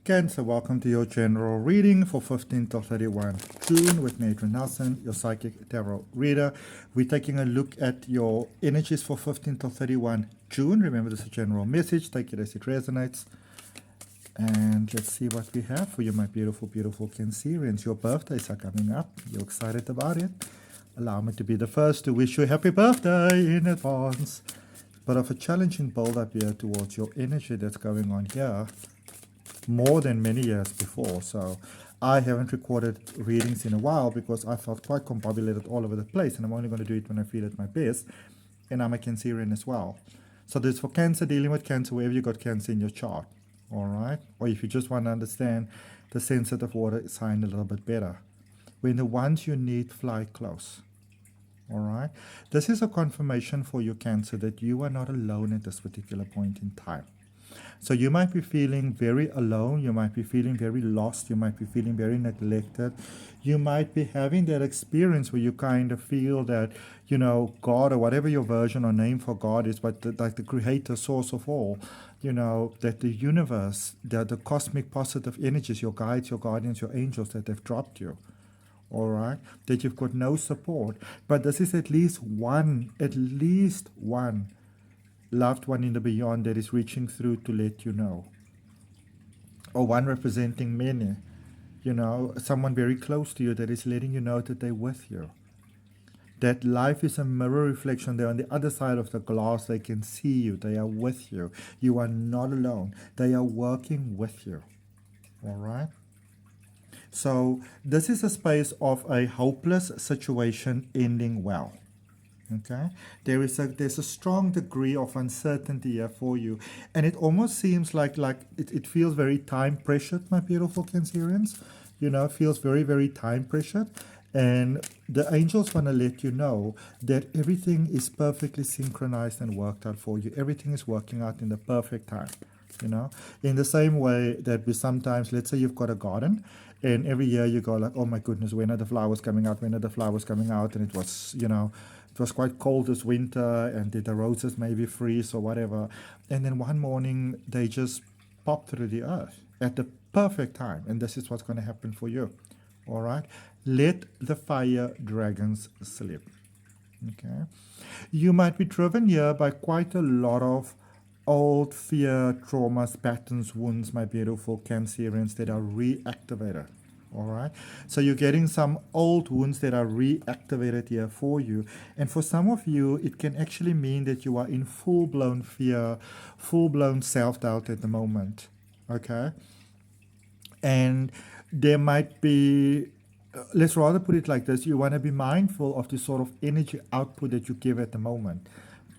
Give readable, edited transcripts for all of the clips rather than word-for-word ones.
Cancer, welcome to your general reading for 15 to 31 June with me, Adrian Nelson, your psychic tarot reader. We're taking a look at your energies for 15 to 31 June. Remember, this is a general message. Take it as it resonates. And let's see what we have for you, my beautiful, beautiful Cancerians. Your birthdays are coming up. You're excited about it. Allow me to be the first to wish you a happy birthday in advance. But of a challenging build-up here towards your energy that's going on here. More than many years before. So I haven't recorded readings in a while because I felt quite combobulated all over the place, and I'm only going to do it when I feel at my best. And I'm a Cancerian as well. So this is for Cancer, dealing with Cancer wherever you got Cancer in your chart. All right. Or if you just want to understand the sensitive water sign a little bit better. When the ones you need fly close. All right. This is a confirmation for your Cancer that you are not alone at this particular point in time. So you might be feeling very alone, you might be feeling very lost, you might be feeling very neglected. You might be having that experience where you kind of feel that, you know, God, or whatever your version or name for God is, but like the creator, source of all, you know, that the universe, the cosmic positive energies, your guides, your guardians, your angels, that they've dropped you. All right, that you've got no support. But this is at least one loved one in the beyond that is reaching through to let you know. Or one representing many, you know, someone very close to you that is letting you know that they're with you. That life is a mirror reflection. They're on the other side of the glass. They can see you. They are with you. You are not alone. They are working with you. All right? So this is a space of a hopeless situation ending well. Okay, there's a strong degree of uncertainty here for you, and it almost seems like it feels very time pressured, my beautiful Cancerians. You know, it feels very, very time pressured, and the angels want to let you know that everything is perfectly synchronized and worked out for you. Everything is working out in the perfect time. You know, in the same way that we sometimes, let's say you've got a garden, and every year you go like, oh my goodness, when are the flowers coming out? When are the flowers coming out? And it was, you know, it was quite cold this winter, and did the roses maybe freeze or whatever. And then one morning they just pop through the earth at the perfect time. And this is what's going to happen for you. All right. Let the fire dragons sleep. Okay. You might be driven here by quite a lot of old fear, traumas, patterns, wounds, my beautiful Cancerians, that are reactivated. All right. So you're getting some old wounds that are reactivated here for you. And for some of you, it can actually mean that you are in full-blown fear, full-blown self-doubt at the moment. Okay. And there might be, let's rather put it like this, you want to be mindful of the sort of energy output that you give at the moment.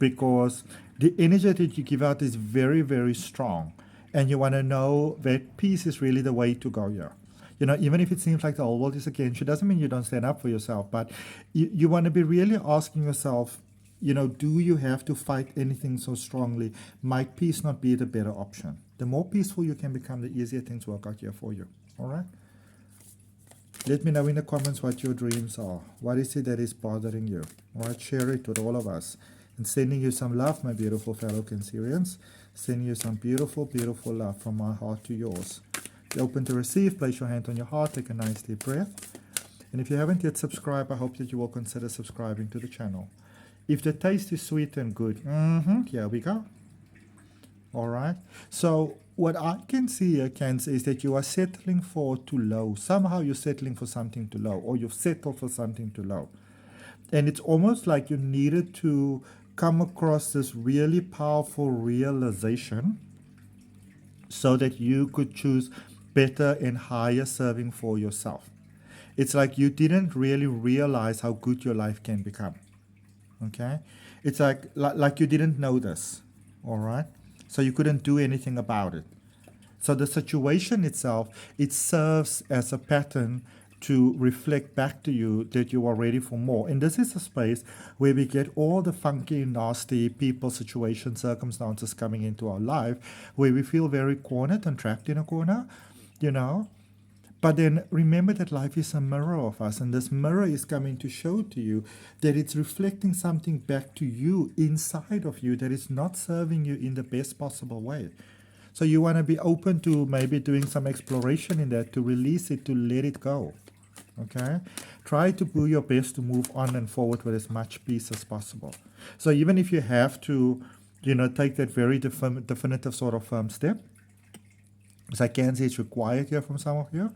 Because the energy that you give out is very, very strong. And you want to know that peace is really the way to go here. You know, even if it seems like the whole world is against you, doesn't mean you don't stand up for yourself. But you want to be really asking yourself, you know, do you have to fight anything so strongly? Might peace not be the better option? The more peaceful you can become, the easier things work out here for you. All right? Let me know in the comments what your dreams are. What is it that is bothering you? All right? Share it with all of us. And sending you some love, my beautiful fellow Cancerians. Sending you some beautiful, beautiful love from my heart to yours. Be open to receive. Place your hand on your heart. Take a nice deep breath. And if you haven't yet subscribed, I hope that you will consider subscribing to the channel. If the taste is sweet and good, here we go. All right. So what I can see here, Cancer, is that you are settling for too low. Somehow you're settling for something too low, or you've settled for something too low. And it's almost like you needed to come across this really powerful realization so that you could choose better and higher serving for yourself. It's like you didn't really realize how good your life can become. Okay? It's like you didn't know this. All right? So you couldn't do anything about it. So the situation itself, it serves as a pattern to reflect back to you that you are ready for more. And this is a space where we get all the funky, nasty people, situations, circumstances coming into our life, where we feel very cornered and trapped in a corner, you know. But then remember that life is a mirror of us, and this mirror is coming to show to you that it's reflecting something back to you inside of you that is not serving you in the best possible way. So you want to be open to maybe doing some exploration in that, to release it, to let it go. Okay? Try to do your best to move on and forward with as much peace as possible. So even if you have to, take that very definitive sort of step, as I can see it's required here from some of you,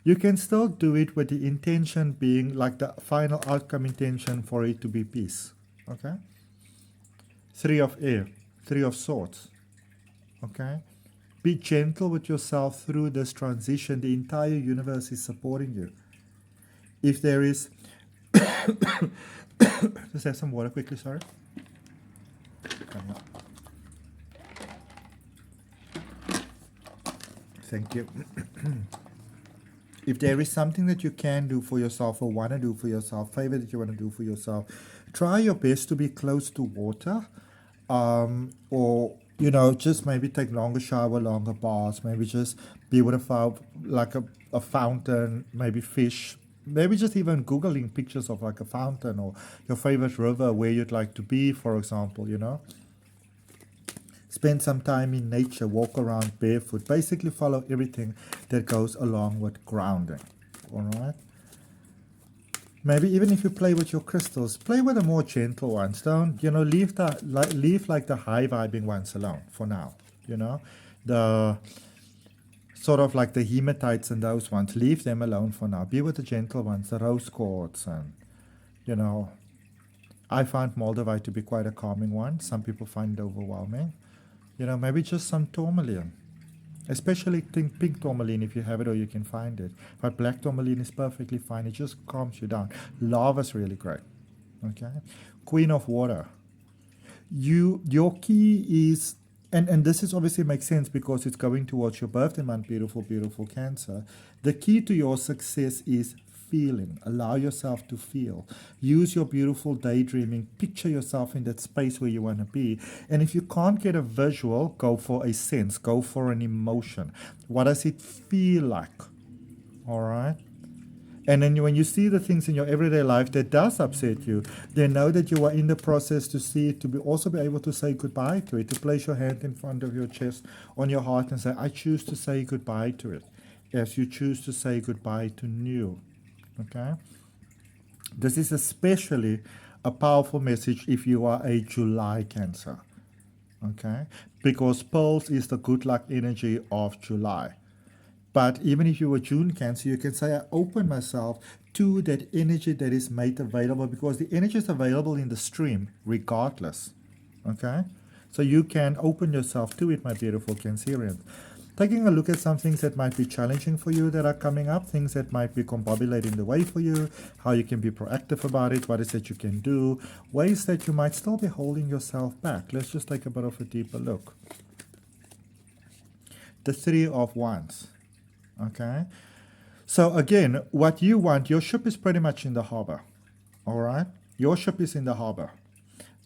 you can still do it with the intention being like the final outcome intention for it to be peace. Okay? 3 of air, 3 of swords. Okay? Be gentle with yourself through this transition. The entire universe is supporting you. If there is... Just have some water quickly, sorry. Thank you. If there is something that you can do for yourself or want to do for yourself, favor that you want to do for yourself, try your best to be close to water, or just maybe take longer shower, longer baths, maybe just be with a fountain, maybe fish, maybe just even Googling pictures of like a fountain or your favorite river where you'd like to be, for example, Spend some time in nature, walk around barefoot, basically follow everything that goes along with grounding, all right? Maybe even if you play with your crystals, play with the more gentle ones. Don't, leave like the high vibing ones alone for now, The sort of like the hematites and those ones, leave them alone for now. Be with the gentle ones, the rose quartz and, I find Moldavite to be quite a calming one. Some people find it overwhelming. Maybe just some tourmaline. Especially pink tourmaline if you have it or you can find it. But black tourmaline is perfectly fine. It just calms you down. Lava's really great. Okay? Queen of water. Your key is, and this is obviously makes sense because it's going towards your birthday month, beautiful, beautiful Cancer. The key to your success is feeling. Allow yourself to feel. Use your beautiful daydreaming. Picture yourself in that space where you want to be. And if you can't get a visual, go for a sense. Go for an emotion. What does it feel like? All right? And then when you see the things in your everyday life that does upset you, then know that you are in the process to see it, to also be able to say goodbye to it, to place your hand in front of your chest on your heart and say, I choose to say goodbye to it, as you choose to say goodbye to new. Okay? This is especially a powerful message if you are a July Cancer. Okay? Because Pearls is the good luck energy of July. But even if you were June Cancer, you can say, I open myself to that energy that is made available, because the energy is available in the stream regardless. Okay? So you can open yourself to it, my beautiful Cancerian. Taking a look at some things that might be challenging for you that are coming up, things that might be combobulating the way for you, how you can be proactive about it, what is it you can do, ways that you might still be holding yourself back. Let's just take a bit of a deeper look. The 3 of Wands. Okay? So again, what you want, your ship is pretty much in the harbor. All right? Your ship is in the harbor.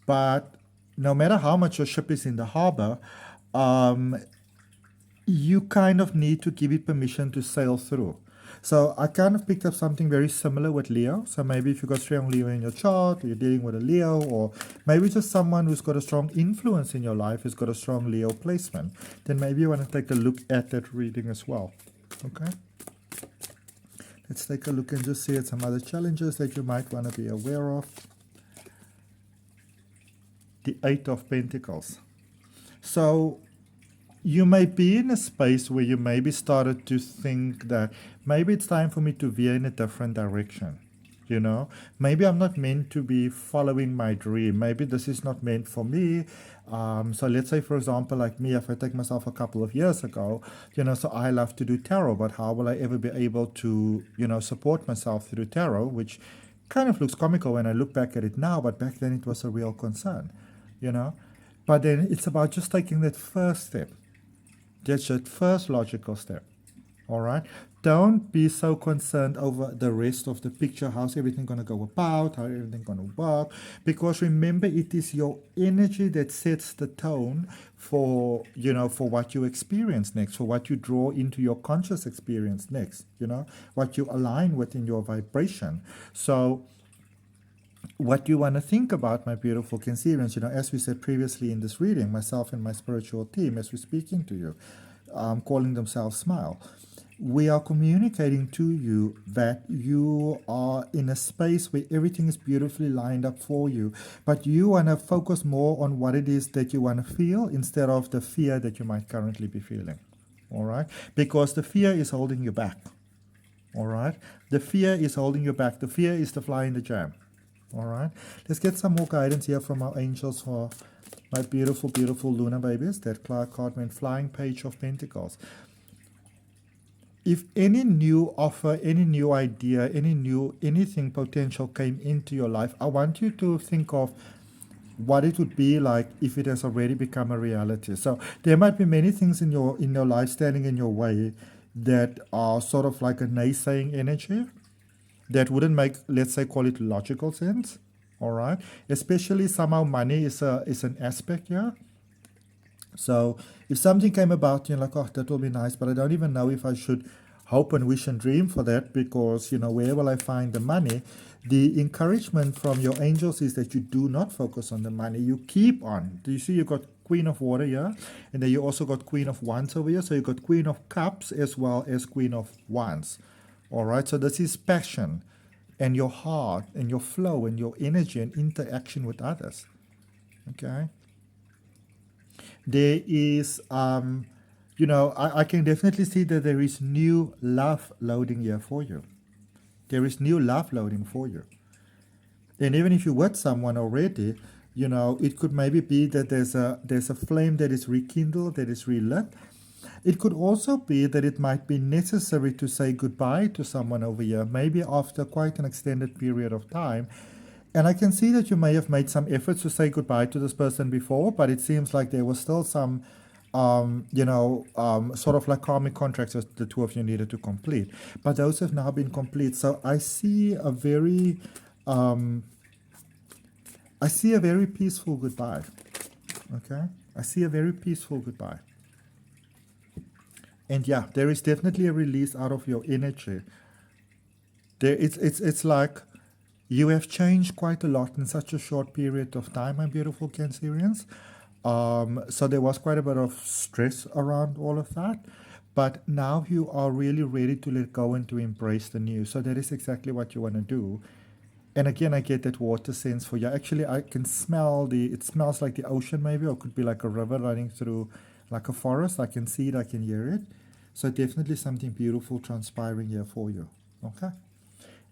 But no matter how much your ship is in the harbor, you kind of need to give it permission to sail through. So I kind of picked up something very similar with Leo. So maybe if you've got strong Leo in your chart, or you're dealing with a Leo, or maybe just someone who's got a strong influence in your life, who's got a strong Leo placement, then maybe you want to take a look at that reading as well. Okay? Let's take a look and just see at some other challenges that you might want to be aware of. The 8 of Pentacles. So you may be in a space where you maybe started to think that maybe it's time for me to veer in a different direction. Maybe I'm not meant to be following my dream. Maybe this is not meant for me. So let's say, for example, like me, if I take myself a couple of years ago, so I love to do tarot, but how will I ever be able to, support myself through tarot, which kind of looks comical when I look back at it now, but back then it was a real concern, But then it's about just taking that first step. That's your first logical step. All right? Don't be so concerned over the rest of the picture. How's everything going to go about? How everything going to work? Because remember, it is your energy that sets the tone for, for what you experience next, for what you draw into your conscious experience next, what you align with in your vibration. So what you want to think about, my beautiful Cancerians, as we said previously in this reading, myself and my spiritual team, as we're speaking to you, calling themselves Smile, we are communicating to you that you are in a space where everything is beautifully lined up for you, but you want to focus more on what it is that you want to feel instead of the fear that you might currently be feeling. All right? Because the fear is holding you back. All right? The fear is holding you back. The fear is the fly in the jam. All right? Let's get some more guidance here from our angels for my beautiful, beautiful Luna babies. That card meant Flying Page of Pentacles. If any new offer, any new idea, anything potential came into your life, I want you to think of what it would be like if it has already become a reality. So there might be many things in your life standing in your way that are sort of like a naysaying energy that wouldn't make, let's say, call it logical sense. All right, especially somehow money is an aspect here. So if something came about, you're like, oh, that will be nice, but I don't even know if I should hope and wish and dream for that, because, where will I find the money? The encouragement from your angels is that you do not focus on the money. You keep on. Do you see you got Queen of Water here? And then you also got Queen of Wands over here. So you got Queen of Cups as well as Queen of Wands. All right, so this is passion and your heart and your flow and your energy and interaction with others. Okay. There is, I can definitely see that there is new love loading here for you. There is new love loading for you. And even if you're with someone already, it could maybe be that there's a flame that is rekindled, that is relit. It could also be that it might be necessary to say goodbye to someone over here, maybe after quite an extended period of time. And I can see that you may have made some efforts to say goodbye to this person before, but it seems like there was still some, sort of like karmic contracts that the two of you needed to complete. But those have now been complete. So I see a very peaceful goodbye. Okay? I see a very peaceful goodbye. And yeah, there is definitely a release out of your energy. It's like you have changed quite a lot in such a short period of time, my beautiful Cancerians. So there was quite a bit of stress around all of that. But now you are really ready to let go and to embrace the new. So that is exactly what you want to do. And again, I get that water sense for you. Actually, I can smell it smells like the ocean maybe, or it could be like a river running through like a forest. I can see it, I can hear it. So definitely something beautiful transpiring here for you. Okay?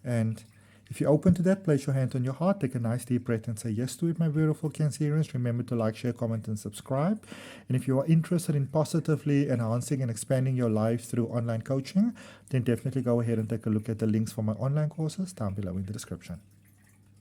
And if you're open to that, place your hand on your heart, take a nice deep breath and say yes to it, my beautiful Cancerians. Remember to like, share, comment, and subscribe. And if you are interested in positively enhancing and expanding your life through online coaching, then definitely go ahead and take a look at the links for my online courses down below in the description.